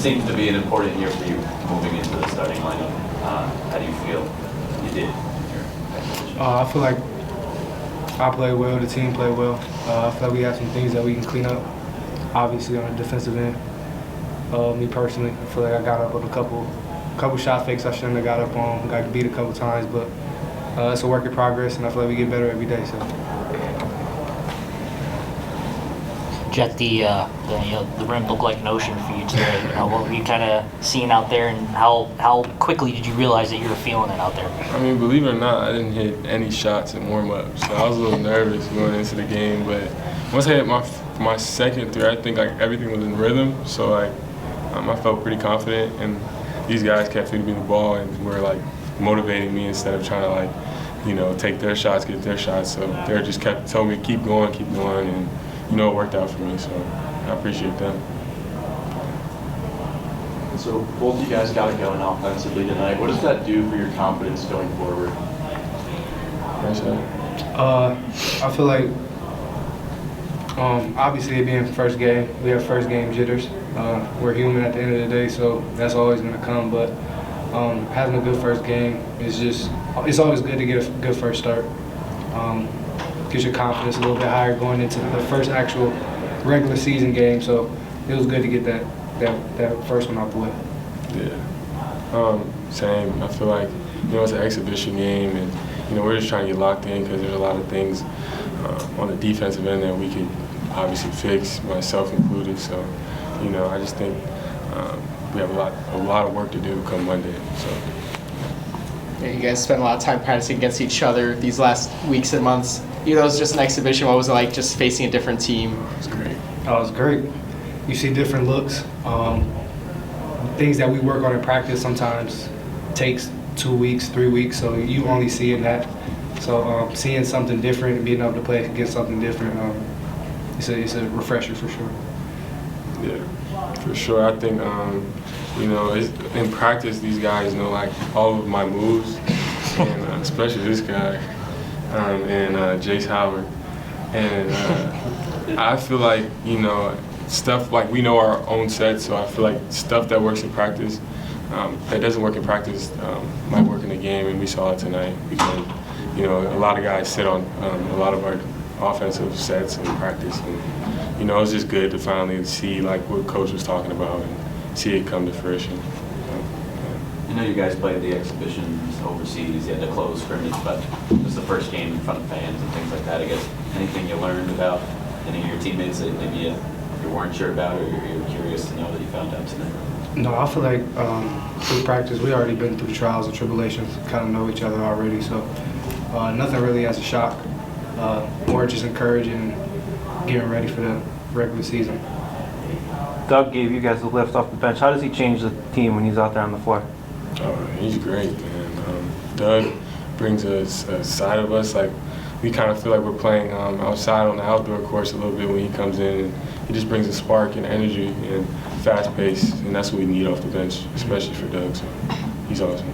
seems to be an important year for you moving into the starting lineup. How do you feel you did in your exhibition? I feel like I played well, the team played well. I feel like we have some things that we can clean up, obviously on the defensive end. Me personally, I feel like I got up on a couple shot fakes I shouldn't have got up on. Got beat a couple times, but it's a work in progress, and I feel like we get better every day. So. Jett, the rim looked like an ocean for you today. What were you kind of seeing out there, and how quickly did you realize that you were feeling it out there? I mean, believe it or not, I didn't hit any shots in warm-up, so I was a little nervous going into the game. But once I hit my second three, I think like everything was in rhythm. So like I felt pretty confident, and these guys kept feeding me the ball and were like motivating me instead of trying to like take their shots, get their shots. So they just kept telling me keep going, and it worked out for me, so I appreciate that. So both of you guys got it going offensively tonight. What does that do for your confidence going forward? I feel like obviously it being first game, we have first game jitters. We're human at the end of the day, so that's always going to come. But having a good first game it's always good to get a good first start. Gets your confidence a little bit higher going into the first actual regular season game. So it was good to get that first one out the way. Yeah, same. I feel like it's an exhibition game, and we're just trying to get locked in because there's a lot of things on the defensive end that we could obviously fix, myself included. So I just think we have a lot of work to do come Monday. So. Yeah, you guys spent a lot of time practicing against each other these last weeks and months. It was just an exhibition. What was it like just facing a different team? It was great. Oh, it was great. You see different looks. Things that we work on in practice sometimes takes 2 weeks, 3 weeks, so you only see in that. So seeing something different and being able to play against something different, it's a refresher for sure. Yeah, for sure. I think in practice these guys know like all of my moves, and especially this guy and Jett Howard, and I feel like stuff like we know our own sets, so I feel like stuff that works in practice that doesn't work in practice might work in the game, and we saw it tonight because a lot of guys sit on a lot of our offensive sets in practice, and it was just good to finally see like what coach was talking about and see it come to fruition. I know you guys played the exhibitions overseas, you had the closed scrimmage, but it was the first game in front of fans and things like that. I guess anything you learned about any of your teammates that maybe you weren't sure about or you're curious to know that you found out tonight? No, I feel like through practice, we already been through trials and tribulations, kind of know each other already, so nothing really as a shock. More just encouraging and getting ready for the regular season. Doug gave you guys a lift off the bench. How does he change the team when he's out there on the floor? Oh, he's great, man. Doug brings a side of us, like we kind of feel like we're playing outside on the outdoor course a little bit when he comes in. And he just brings a spark and energy and fast pace, and that's what we need off the bench, especially for Doug. So he's awesome.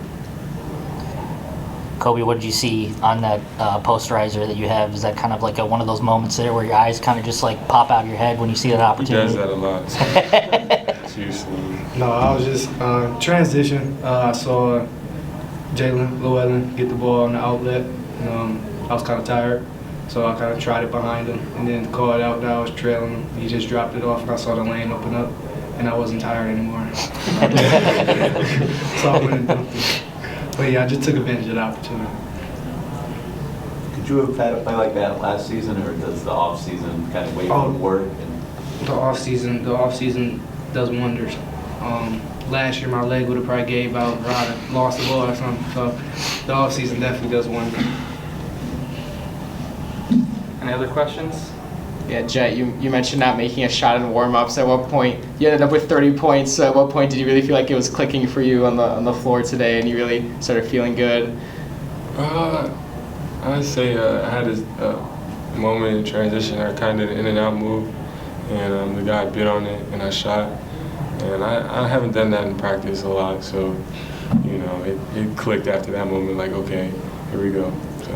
Kobe, what did you see on that posterizer that you have? Is that kind of like one of those moments there where your eyes kind of just like pop out of your head when you see that opportunity? He does that a lot. So. Seriously. No, I was just transition. I saw Llewellyn get the ball on the outlet. I was kind of tired, so I kind of tried it behind him, and then called out that I was trailing him. He just dropped it off, and I saw the lane open up, and I wasn't tired anymore. So I went and dunked it. But yeah, I just took advantage of the opportunity. Could you have had a play like that last season, or does the off season kind of wait for work? The off season does wonders. Last year my leg would have probably gave out, or I'd have lost the ball or something. So the off season definitely does wonders. Any other questions? Yeah, Jett, you mentioned not making a shot in warm-ups. At what point you ended up with 30 points? So at what point did you really feel like it was clicking for you on the floor today, and you really started feeling good? I'd say I had this moment in transition. I kind of did an in and out move, and the guy bit on it, and I shot. And I haven't done that in practice a lot, so it clicked after that moment. Like, okay, here we go. So.